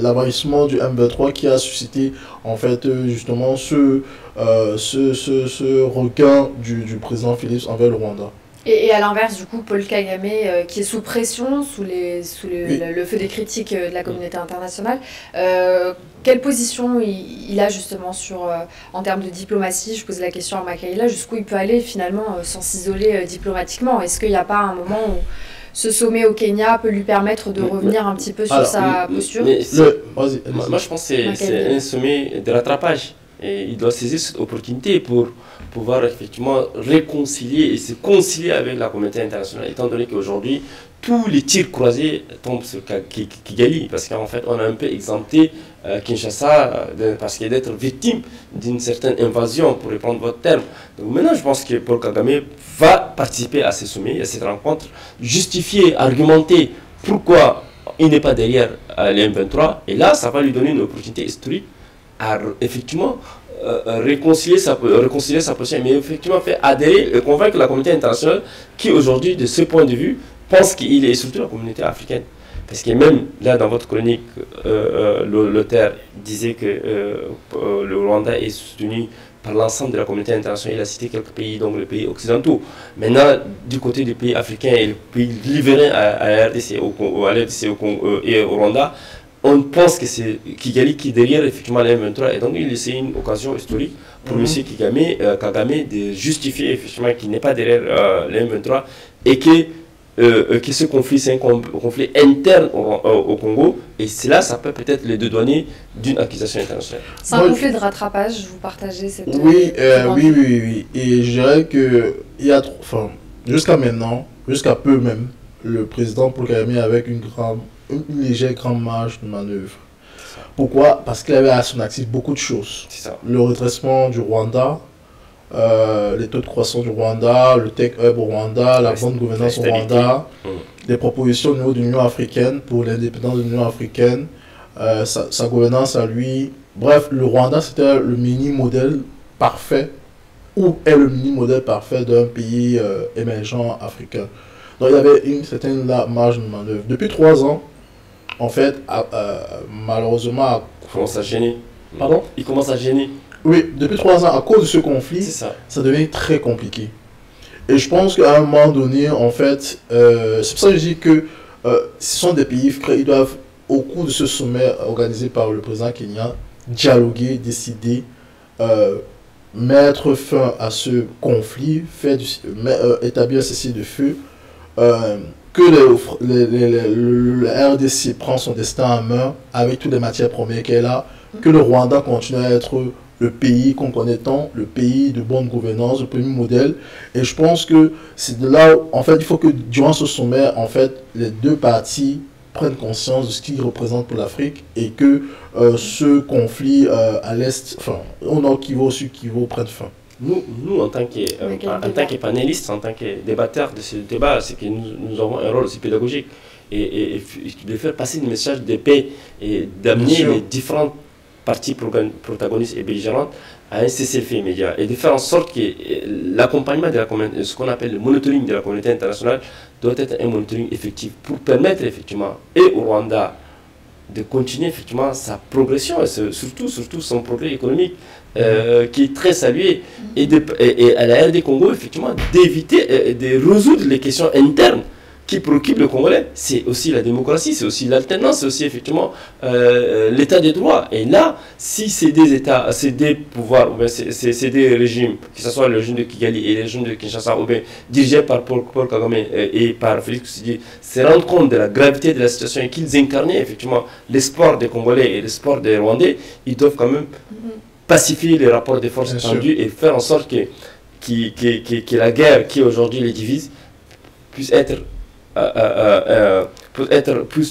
l'envahissement du M23 qui a suscité en fait justement ce regain du président Félix envers le Rwanda. Et à l'inverse, du coup, Paul Kagame, qui est sous pression, sous le feu des critiques de la communauté internationale, quelle position il a justement en termes de diplomatie? Je posais la question à Makaïla, jusqu'où il peut aller finalement sans s'isoler diplomatiquement? Est-ce qu'il n'y a pas un moment où ce sommet au Kenya peut lui permettre de revenir un petit peu sur sa posture? Moi, je pense que c'est un sommet de rattrapage. Et il doit saisir cette opportunité pour pouvoir effectivement réconcilier et se concilier avec la communauté internationale, étant donné qu'aujourd'hui, tous les tirs croisés tombent sur Kigali, parce qu'en fait, on a un peu exempté Kinshasa parce qu'il est d'être victime d'une certaine invasion, pour reprendre votre terme. Donc maintenant, je pense que Paul Kagame va participer à ces sommets, à cette rencontre, justifier, argumenter pourquoi il n'est pas derrière les M23, et là, ça va lui donner une opportunité historique à effectivement réconcilier sa position, mais effectivement faire adhérer et convaincre la communauté internationale qui aujourd'hui, de ce point de vue, pense qu'il est, surtout la communauté africaine. Parce que même là, dans votre chronique, l'auteur disait que le Rwanda est soutenu par l'ensemble de la communauté internationale. Il a cité quelques pays, donc les pays occidentaux. Maintenant, du côté des pays africains et les pays riverains à la RDC, et au Rwanda, on pense que c'est Kigali qui est derrière effectivement les M23, et donc c'est une occasion historique pour M. Kagame de justifier effectivement qu'il n'est pas derrière les M23 et que ce conflit c'est un conflit interne au Congo, et cela ça peut peut-être les dédouaner d'une accusation internationale. C'est un conflit de rattrapage, vous partagez cette... Oui, et je dirais que jusqu'à maintenant, jusqu'à peu même, le président Paul Kagame avec une grande une légère grande marge de manœuvre. Pourquoi? Parce qu'il avait à son actif beaucoup de choses. Le redressement du Rwanda, les taux de croissance du Rwanda, le Tech Hub au Rwanda, la bonne gouvernance au Rwanda, les propositions au niveau de l'Union africaine pour l'indépendance de l'Union africaine, sa gouvernance à lui. Bref, le Rwanda, c'était le mini-modèle parfait, ou est le mini-modèle parfait d'un pays émergent africain. Donc il y avait une certaine marge de manœuvre. Depuis 3 ans, en fait, malheureusement... Il commence à gêner. Pardon? Il commence à gêner. Oui, depuis 3 ans, à cause de ce conflit, ça devient très compliqué. Et je pense qu'à un moment donné, en fait, c'est pour ça que je dis que ce sont des pays frères, ils doivent, au cours de ce sommet organisé par le président kenyan, dialoguer, décider, mettre fin à ce conflit, établir un cessez-le-feu, que le RDC prend son destin en main avec toutes les matières premières qu'elle a, que le Rwanda continue à être le pays qu'on connaît tant, le pays de bonne gouvernance, le premier modèle. Et je pense que c'est de là où, en fait, il faut que durant ce sommet, en fait, les deux parties prennent conscience de ce qu'ils représentent pour l'Afrique et que ce conflit à l'Est, enfin, au Nord Kivu, au Sud Kivu, prenne fin. Nous, en tant que panélistes, en tant que débatteurs de ce débat, c'est que nous avons un rôle aussi pédagogique et de faire passer le message de paix et d'amener les différentes parties protagonistes et belligérantes à un cessez-le-feu immédiat et de faire en sorte que l'accompagnement de la communauté, ce qu'on appelle le monitoring de la communauté internationale, doit être un monitoring effectif pour permettre effectivement et au Rwanda de continuer effectivement sa progression et surtout son progrès économique qui est très salué et à la RD Congo effectivement d'éviter de résoudre les questions internes qui préoccupent le Congolais. C'est aussi la démocratie, c'est aussi l'alternance, c'est aussi effectivement l'état des droits. Et là, si c'est des États, c'est des pouvoirs, ou bien c'est des régimes, que ce soit le régime de Kigali et le régime de Kinshasa, ou bien dirigés par Paul Kagame et par Félix Tshisekedi, se rendent compte de la gravité de la situation et qu'ils incarnaient effectivement l'espoir des Congolais et l'espoir des Rwandais, ils doivent quand même pacifier les rapports des forces tendues et faire en sorte que la guerre qui aujourd'hui les divise puisse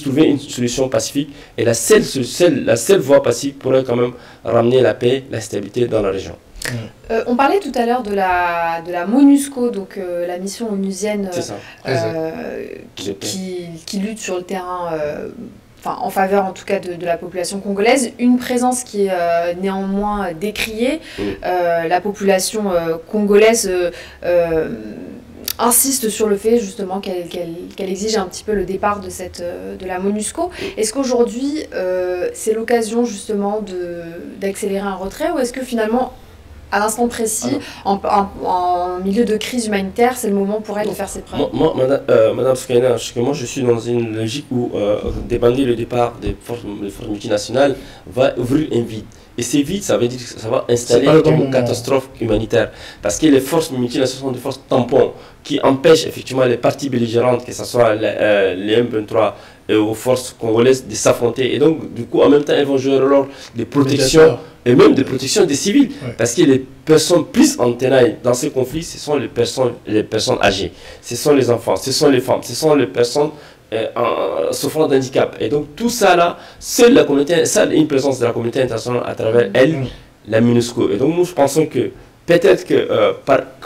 trouver une solution pacifique et la seule voie pacifique pourrait quand même ramener la paix, la stabilité dans la région. On parlait tout à l'heure de la MONUSCO, donc la mission onusienne qui lutte sur le terrain, en faveur en tout cas de la population congolaise, une présence qui est néanmoins décriée. La population congolaise insiste sur le fait justement qu'elle exige un petit peu le départ de la MONUSCO. Est-ce qu'aujourd'hui c'est l'occasion justement d'accélérer un retrait, ou est-ce que finalement à l'instant précis, en milieu de crise humanitaire, c'est le moment pour elle de faire ses preuves? Madame Soukaina, moi je suis dans une logique où demander le départ des forces multinationales va ouvrir un vide. Et ces vides, ça veut dire que ça va installer une catastrophe humanitaire. Parce que les forces multinationales sont des forces tampons qui empêchent effectivement les parties belligérantes, que ce soit les M23 et aux forces congolaises, de s'affronter. Et donc, du coup, en même temps, elles vont jouer le rôle de protection et même de protection des civils. Parce que les personnes plus en tenaille dans ces conflits, ce sont les personnes âgées, ce sont les enfants, ce sont les femmes, ce sont les personnes souffrant d'handicap. Et donc tout ça là, seule la communauté, seule une présence de la communauté internationale à travers elle, la MONUSCO. Et donc nous pensons que peut-être que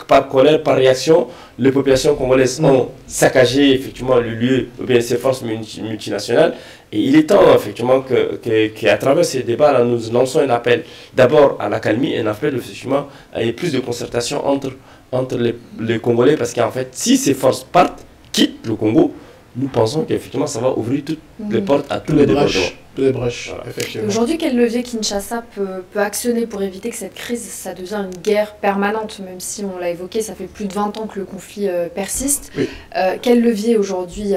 par colère, par réaction, les populations congolaises ont saccagé effectivement le lieu, ou bien ces forces multinationales. Et il est temps effectivement qu'à travers ces débats là, nous lançons un appel d'abord à la calmie, un appel effectivement à plus de concertation entre les Congolais, parce qu'en fait si ces forces partent, quittent le Congo, nous pensons qu'effectivement ça va ouvrir toutes les portes à tous les débordements. Les brèches, effectivement. Aujourd'hui, quel levier Kinshasa peut actionner pour éviter que cette crise, ça devient une guerre permanente, même si on l'a évoqué, ça fait plus de 20 ans que le conflit persiste. Quel levier aujourd'hui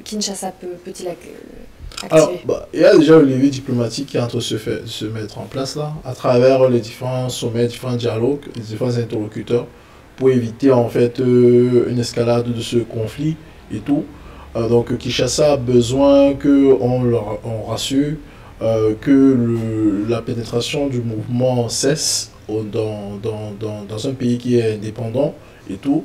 Kinshasa peut-il activer? Alors, il y a déjà le levier diplomatique qui est en train de se mettre en place là, à travers les différents sommets, différents dialogues, les différents interlocuteurs, pour éviter en fait une escalade de ce conflit et tout. Donc Kinshasa a besoin qu'on rassure, que la pénétration du mouvement cesse dans un pays qui est indépendant et tout.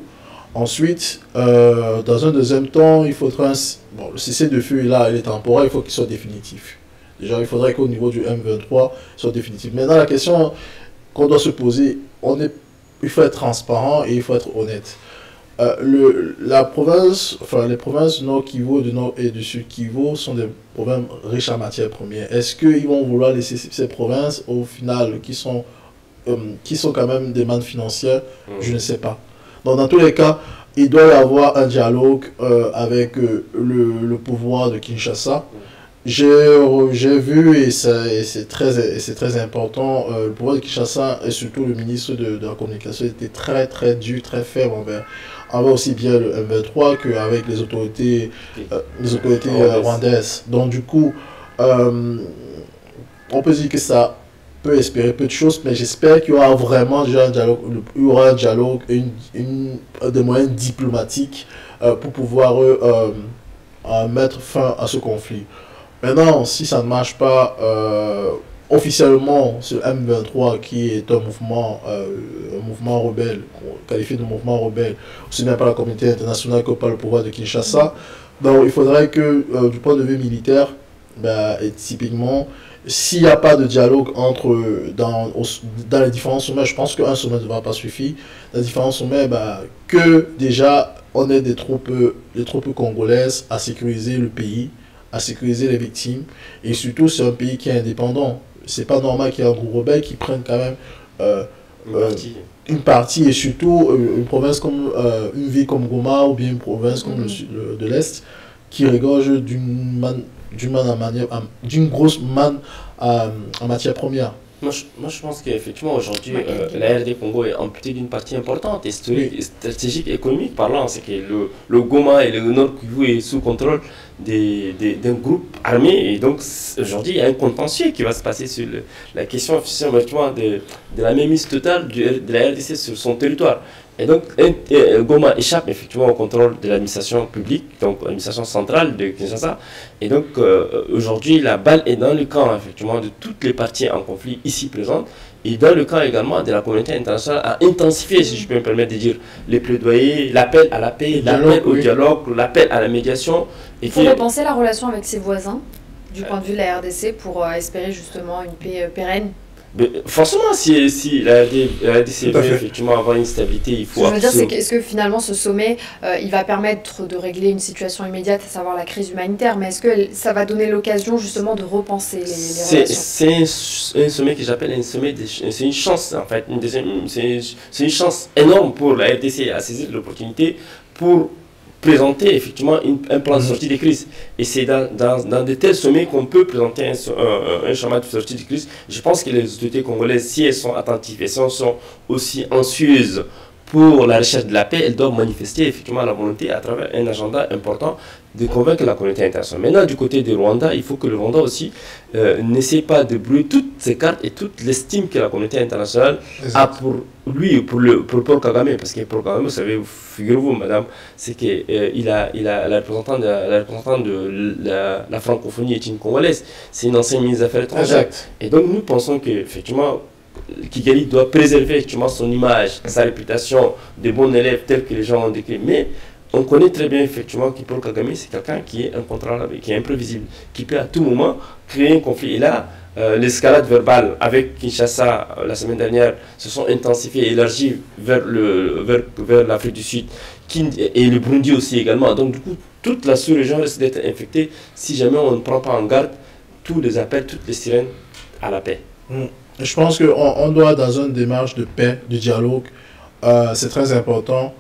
Ensuite, dans un deuxième temps, il faudra bon, le cessez-le-feu là, il est temporaire, il faut qu'il soit définitif. Déjà, il faudrait qu'au niveau du M23, il soit définitif. Maintenant, la question qu'on doit se poser, il faut être transparent et il faut être honnête. La province, enfin les provinces Nord Kivu, du Nord et du Sud Kivu sont des provinces riches en matières premières. Est-ce qu'ils vont vouloir laisser ces provinces au final qui sont quand même des mannes financières? Je ne sais pas. Donc dans tous les cas, il doit y avoir un dialogue avec le pouvoir de Kinshasa. J'ai vu, et c'est très important, le pouvoir de Kinshasa et surtout le ministre de la Communication était très dur, très ferme envers aussi bien le M23 qu'avec les autorités rwandaises. Donc du coup, on peut dire que ça peut espérer peu de choses, mais j'espère qu'il y aura vraiment déjà un dialogue, des moyens diplomatiques pour pouvoir mettre fin à ce conflit. Maintenant, si ça ne marche pas, officiellement, ce M23 qui est un mouvement rebelle, qualifié de mouvement rebelle, aussi bien par la communauté internationale que par le pouvoir de Kinshasa, donc il faudrait que, du point de vue militaire, et typiquement, s'il n'y a pas de dialogue dans les différents sommets, je pense qu'un sommet ne va pas suffire, dans les différents sommets, que déjà on ait des troupes congolaises à sécuriser le pays, à sécuriser les victimes, et surtout c'est un pays qui est indépendant. C'est pas normal qu'il y ait un groupe rebelle qui prenne quand même une partie, et surtout une province comme une ville comme Goma ou bien une province comme le sud de l'Est qui regorge d'une grosse manne en matière première. Moi, je pense qu'effectivement, aujourd'hui, la RD Congo est amputée d'une partie importante, historique, stratégique, économique parlant. C'est que le Goma et le Nord Kivu est sous contrôle d'un groupe armé. Et donc, aujourd'hui, il y a un contentieux qui va se passer sur la question de la mainmise totale de la RDC sur son territoire. Et donc, Goma échappe effectivement au contrôle de l'administration publique, donc l'administration centrale de Kinshasa. Et donc, aujourd'hui, la balle est dans le camp, effectivement, de toutes les parties en conflit ici présentes. Et dans le camp également de la communauté internationale à intensifier, si je peux me permettre de dire, les plaidoyers, l'appel à la paix, l'appel au dialogue, l'appel à la médiation. Il faut repenser la relation avec ses voisins, du point de vue de la RDC, pour espérer justement une paix pérenne. Mais forcément, si la RDC veut effectivement avoir une stabilité, il faut... Ce que je veux dire, c'est qu'est-ce que finalement ce sommet, il va permettre de régler une situation immédiate, à savoir la crise humanitaire, mais est-ce que ça va donner l'occasion justement de repenser les relations? C'est un sommet que j'appelle un sommet, c'est une chance en fait, c'est une chance énorme pour la RDC à saisir l'opportunité pour présenter effectivement un plan de sortie des crises. Et c'est dans de tels sommets qu'on peut présenter un chemin de sortie des crises. Je pense que les autorités congolaises, si elles sont attentives et si elles sont aussi anxieuses pour la recherche de la paix, elles doivent manifester effectivement la volonté à travers un agenda important de convaincre la communauté internationale. Maintenant, du côté du Rwanda, il faut que le Rwanda aussi n'essaie pas de brûler toutes ses cartes et toute l'estime que la communauté internationale a pour lui, pour Paul Kagame. Parce que Paul Kagame, vous savez, figurez-vous, madame, c'est qu'il la représentante de la francophonie est une Congolaise. C'est une ancienne ministre des Affaires étrangères. Exact. Et donc, nous pensons qu'effectivement, Kigali doit préserver effectivement son image, sa réputation de bon élève tel que les gens ont décrit. Mais on connaît très bien effectivement que Paul Kagame, c'est quelqu'un qui est incontrôlable, qui est imprévisible, qui peut à tout moment créer un conflit. Et là, l'escalade verbale avec Kinshasa la semaine dernière se sont intensifiées et élargies vers l'Afrique du Sud et le Burundi aussi également. Donc du coup, toute la sous-région risque d'être infectée si jamais on ne prend pas en garde tous les appels, toutes les sirènes à la paix. Je pense qu'on doit, dans une démarche de paix, de dialogue, c'est très important.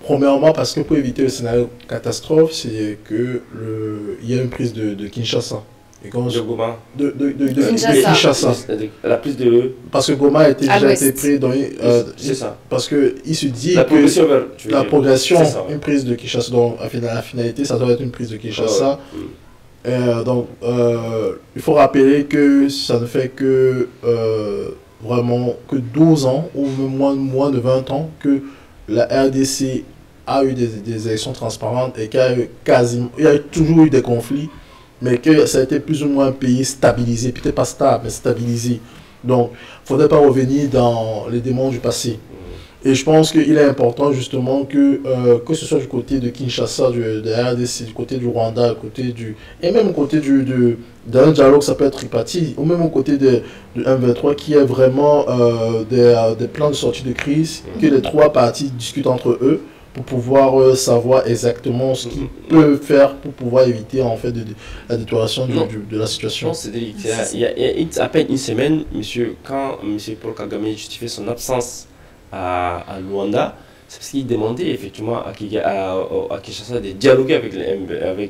Premièrement, parce que pour éviter le scénario catastrophe, c'est qu'il y a une prise de Kinshasa. Et de Goma. De Kinshasa. La prise de... Parce que Goma a déjà été pris dans... c'est ça. Parce qu'il se dit la progression la progression, une prise de Kinshasa. Donc, la finalité, ça doit être une prise de Kinshasa. Donc, il faut rappeler que ça ne fait que vraiment que 12 ans, ou même moins de 20 ans, que la RDC a eu des élections transparentes et qu'il y a toujours eu des conflits, mais que ça a été plus ou moins un pays stabilisé, peut-être pas stable, mais stabilisé. Donc, il ne faudrait pas revenir dans les démons du passé. Et je pense qu'il est important justement que ce soit du côté de Kinshasa, de la RDC, du côté du Rwanda, et même au côté d'un dialogue, ça peut être tripartite, ou même au côté de M23, qui est vraiment des plans de sortie de crise, que les trois parties discutent entre eux pour pouvoir savoir exactement ce qu'ils peuvent faire pour pouvoir éviter en fait la détérioration de la situation. Cédric, il y a à peine une semaine, quand M. Paul Kagame justifiait son absence à Luanda, c'est parce qu'il demandait effectivement à Kinshasa de dialoguer avec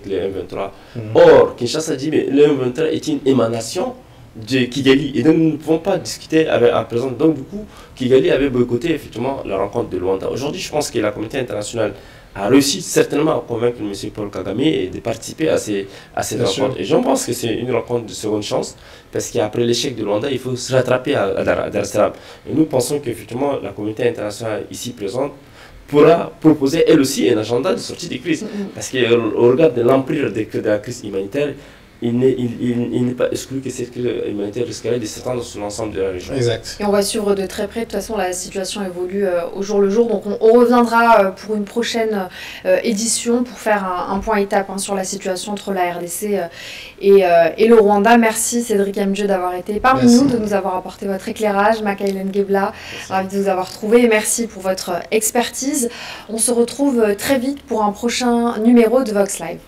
les M23. Or, Kinshasa dit mais le M23 est une émanation de Kigali et donc nous ne pouvons pas discuter en présence. Donc du coup, Kigali avait boycotté effectivement la rencontre de Luanda. Aujourd'hui, je pense que la communauté internationale a réussi certainement à convaincre M. Paul Kagame de participer à ces rencontres. Et je pense que c'est une rencontre de seconde chance, parce qu'après l'échec de Luanda, il faut se rattraper à Dar es Salaam. Et nous pensons qu'effectivement, la communauté internationale ici présente pourra proposer elle aussi un agenda de sortie des crises. Parce qu'au regard de l'ampleur de la crise humanitaire, il n'est pas exclu que cette crise humanitaire risquerait de s'étendre sur l'ensemble de la région. Exact. Et on va suivre de très près. De toute façon, la situation évolue au jour le jour. Donc, on reviendra pour une prochaine édition pour faire un point étape sur la situation entre la RDC et le Rwanda. Merci Cédric Mdjeu d'avoir été parmi nous, de nous avoir apporté votre éclairage. Makaïlen Gebla, ravi de vous avoir trouvé. Et merci pour votre expertise. On se retrouve très vite pour un prochain numéro de Vox Live.